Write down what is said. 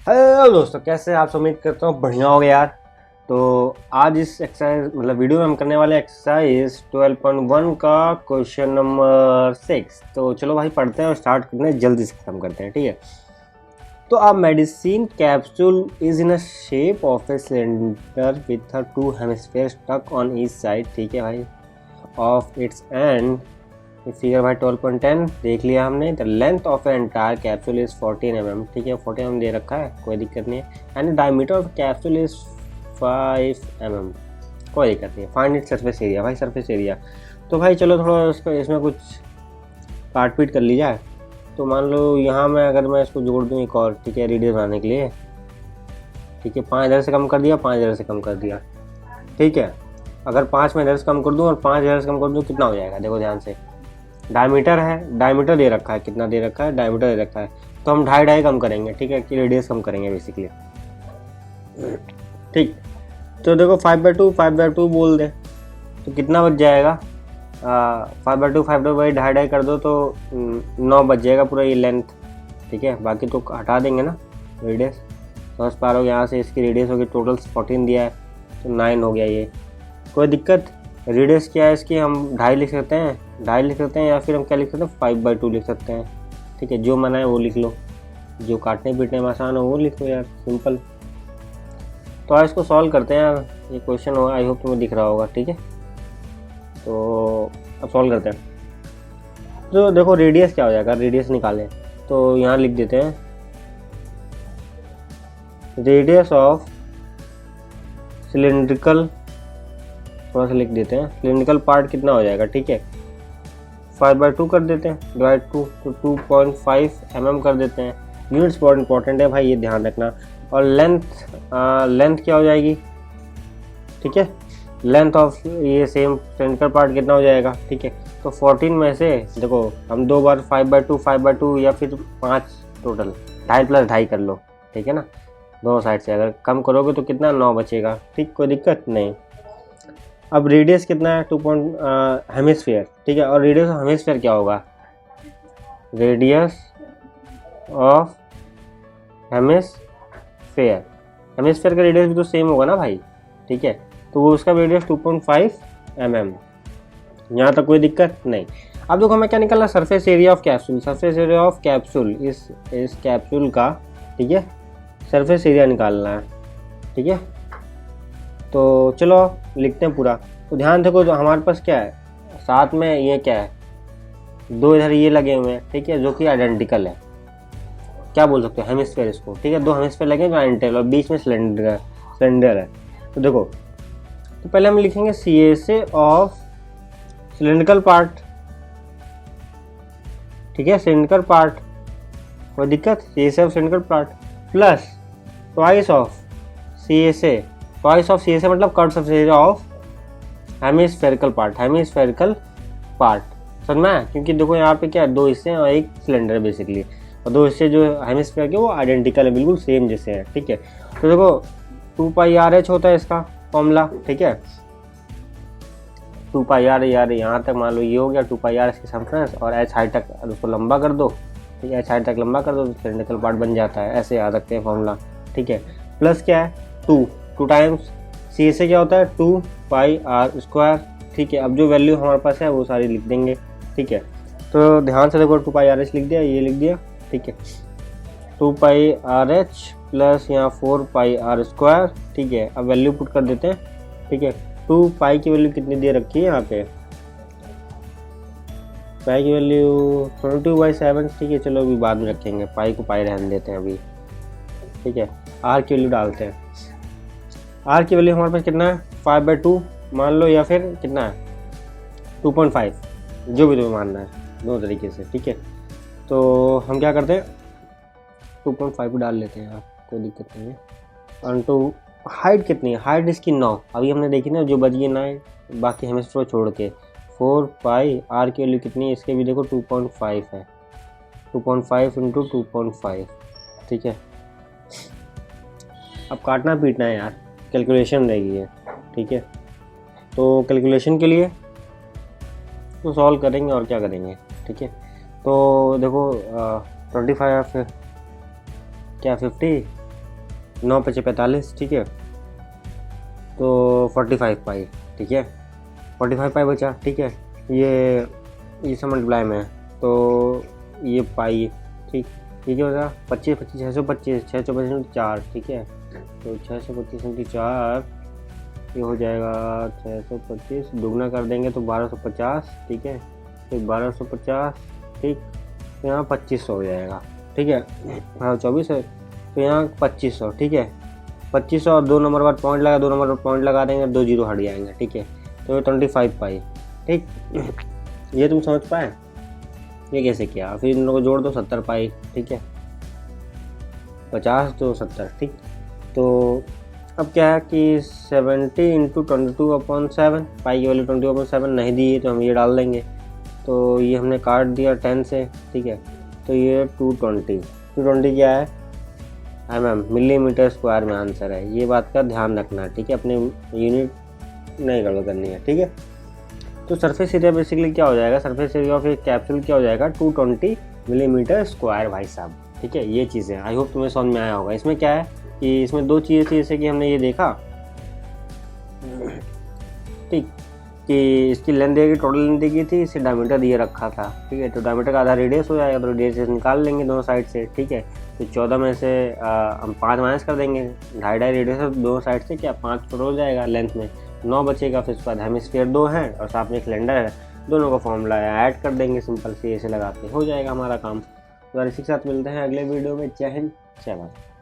Hello दोस्तों, कैसे आप? उम्मीद करता हूँ बढ़िया हो गया यार। तो आज इस एक्सरसाइज वीडियो में हम करने वाले एक्सरसाइज 12.1 का क्वेश्चन नंबर 6। तो चलो भाई पढ़ते हैं और स्टार्ट करते हैं, जल्दी से खत्म करते हैं, ठीक है। तो अब medicine capsule is in a shape of a cylinder with 2 hemisphere stuck on each side, ठीक है भाई, ऑफ इट्स एंड। फिगर भाई 12.10 देख लिया हमने। The length of entire capsule is 14 mm, ठीक है, 14 mm दे रखा है, कोई दिक्कत नहीं है। And diameter of capsule is 5 mm, कोई दिक्कत नहीं है। फाइंड इट सरफेस एरिया, भाई सरफेस एरिया। तो भाई चलो थोड़ा इसमें कुछ काट पीट कर ली जाए। तो मान लो यहाँ मैं अगर मैं इसको जोड़ दूँ एक और, ठीक है, रेडियस बनाने के लिए, ठीक है, 5 इधर से कम कर दिया, 5 इधर से कम कर दिया, ठीक है। अगर 5 में इधर से कम कर दूँ और 5 इधर से कम कर दूँ, कितना हो जाएगा? देखो ध्यान से, डायमीटर है, डायमीटर दे रखा है, कितना दे रखा है? डायमीटर दे रखा है। तो हम 2.5 कम करेंगे, ठीक है, कि रेडियस कम करेंगे बेसिकली, ठीक। तो देखो 5/2 बोल दे तो कितना बच जाएगा? 5/2 2.5 कर दो तो 9 बच जाएगा पूरा ये लेंथ, ठीक है। बाकी तो हटा देंगे ना रेडियस। समझ पा रहे हो? यहाँ से इसकी रेडियस होगी, टोटल 14 दिया है तो 9 हो गया ये, कोई दिक्कत। रेडियस क्या है इसकी? हम 2.5 लिख सकते हैं, 2.5 लिख सकते हैं, या फिर हम क्या लिख सकते हैं? 5/2 लिख सकते हैं, ठीक है। जो मना है वो लिख लो, जो काटने पीटने में आसान हो वो लिख लो यार, सिंपल। तो आज इसको सॉल्व करते हैं यार, ये क्वेश्चन होगा, आई होप तुम्हें दिख रहा होगा, ठीक है। तो अब सॉल्व करते हैं। तो देखो रेडियस क्या हो जाएगा, रेडियस निकालें तो यहाँ लिख देते हैं रेडियस ऑफ सिलिंड्रिकल, थोड़ा सा लिख देते हैं, सिलिंड्रिकल पार्ट कितना हो जाएगा, ठीक है। 5/2 कर देते हैं, डिवाइड 2 तो 2.5 mm कर देते हैं। यूनिट्स बहुत इंपॉर्टेंट है भाई, ये ध्यान रखना। और लेंथ क्या हो जाएगी, ठीक है, लेंथ ऑफ ये सेम सिलिंड्रिकल पार्ट कितना हो जाएगा, ठीक है। तो 14 में से देखो हम 2 बार 5/2 या फिर 5 टोटल, 2.5 + 2.5 कर लो, ठीक है ना। दोनों साइड से अगर कम करोगे तो कितना? 9 बचेगा, ठीक, कोई दिक्कत नहीं। अब रेडियस कितना है? 2 हेमिस्फीयर, ठीक है। और रेडियस ऑफ हेमिस्फीयर क्या होगा? रेडियस ऑफ हेमिस्फीयर, हेमिस्फीयर का रेडियस भी तो सेम होगा ना भाई, ठीक है। तो वो उसका रेडियस 2.5 mm, यहाँ तक कोई दिक्कत नहीं। अब देखो हमें क्या निकालना? Surface area of capsule, surface area of capsule, इस कैप्सूल का, ठीक है, सरफेस एरिया निकालना है, ठीक है। तो चलो लिखते हैं पूरा। तो ध्यान देखो, जो हमारे पास क्या है, साथ में ये क्या है, 2 इधर ये लगे हुए हैं, ठीक है, जो कि आइडेंटिकल है, क्या बोल सकते हो? हेमिस्फीयर इसको, ठीक है। 2 हेमिस्फीयर लगे जो आइडेंटिकल, और बीच में सिलेंडर है। तो देखो, तो पहले हम लिखेंगे CSA ऑफ सिलेंड्रिकल पार्ट, ठीक है, सिलेंड्रिकल पार्ट, कोई दिक्कत। CSA of cylindrical part plus twice of CSA, twice of CSA मतलब curve surface area of hemispherical part, hemispherical part, समझ में? क्योंकि देखो यहाँ पे क्या है, 2 हिस्से हैं और एक सिलेंडर बेसिकली, और 2 हिस्से जो हेमिस्फेयर के वो आइडेंटिकल है, बिल्कुल सेम जैसे हैं, ठीक है। तो देखो 2πRh होता है इसका फॉर्मूला, ठीक है। 2πR यार, यहाँ तक मान लो ये हो गया 2πR इसकी सरफेस, और h हाइट तक उसको लंबा कर दो, ठीक है, h हाइट तक लंबा कर दो तो सिलेंड्रिकल पार्ट बन जाता है, ऐसे याद रखते हैं फॉर्मूला, ठीक है। प्लस क्या है? 2 टाइम्स CSA क्या होता है? 2πR², ठीक है। अब जो वैल्यू हमारे पास है वो सारी लिख देंगे, ठीक है। तो ध्यान से देखो, 2πRh लिख दिया, ये लिख दिया, ठीक है। 2πRh प्लस यहाँ 4πR², ठीक है। अब वैल्यू पुट कर देते हैं, ठीक है। 2π की वैल्यू कितनी दे रखी है यहाँ पे? पाई की वैल्यू 22/7, ठीक है। चलो अभी बाद में रखेंगे, पाई को पाई रहने देते हैं अभी, ठीक है। R की वैल्यू डालते हैं, R की वैल्यू हमारे पास कितना है? 5/2 मान लो, या फिर कितना है 2.5, जो भी तुम्हें मानना है, दोनों तरीके से, ठीक है। तो हम क्या करते हैं, 2.5 डाल लेते हैं यार, कोई दिक्कत नहीं है। और तो हाइट कितनी है? हाइट इसकी 9, अभी हमने देखी ना, जो बच गई 9, बाकी हमें इसको छोड़ के 4π। R की वैल्यू कितनी है इसके भी देखो 2.5 है, 2.5 × 2.5, ठीक है। अब काटना पीटना है यार, कैलकुलेशन रहेगी है, ठीक है। तो कैलकुलेशन के लिए तो सॉल्व करेंगे और क्या करेंगे, ठीक है। तो देखो 25 क्या 50 9 5 45, ठीक है, तो 45 पाई, ठीक है, 45 पाई बचा, ठीक है, ये सब मल्टीप्लाई में है, तो ये पाई, ठीक, ये क्या होगा 25 25 625 625 4, ठीक है, तो 625 4 ये हो जाएगा 625, दुगना कर देंगे तो 1250, ठीक है, तो 1250, ठीक, तो यहाँ 2500 हो जाएगा, ठीक है, हाँ 24 है, तो यहाँ 2500, ठीक है, 2500 और 2 नंबर बाद पॉइंट लगा, 2 नंबर पर पॉइंट लगा देंगे, 2 जीरो हट जाएंगे, ठीक है, तो ये 25 पाई, ठीक, ये तुम समझ पाए, ये कैसे किया, फिर इन लोगों को जोड़ दो 70 पाई, ठीक है, 50 तो 70, ठीक, तो अब क्या है कि 70 इंटू 22/7, पाई की वैल्यू 22/7 नहीं दी है तो हम ये डाल देंगे, तो ये हमने काट दिया 10 से, ठीक है, तो ये 220 क्या है मिलीमीटर स्क्वायर में आंसर है, ये बात का ध्यान रखना, ठीक है, अपने यूनिट नहीं गड़बड़ करनी है, ठीक है। तो सरफेस एरिया बेसिकली क्या हो जाएगा, सरफेस एरिया ऑफ एक कैप्सूल क्या हो जाएगा 220 मिलीमीटर स्क्वायर भाई साहब, ठीक है, ये चीज़ें आई होप तुम्हें समझ में आया होगा। इसमें क्या है कि इसमें 2 चीज़ें थी, जैसे कि हमने ये देखा, ठीक, कि इसकी लेंथ देगी, टोटल लेंथ दी थी, इसे डायमीटर दिए रखा था, ठीक है, तो डायमीटर का आधा रेडियस हो जाएगा, तो रेडियस निकाल लेंगे दोनों साइड से, ठीक है, तो 14 में से हम 5 माइनस कर देंगे, 2.5 रेडियस है दोनों साइड से, क्या 5 टोटल हो जाएगा लेंथ में, 9 बचेगा, फिर उसके बाद हेमिस्फीयर 2 है और साथ में एक सिलेंडर है, दोनों का फॉर्मूला ऐड कर देंगे, सिंपल सी ऐसे लगा के हो जाएगा हमारा काम। तो इसी के साथ मिलते हैं अगले वीडियो में। जय हिंद, जय भारत।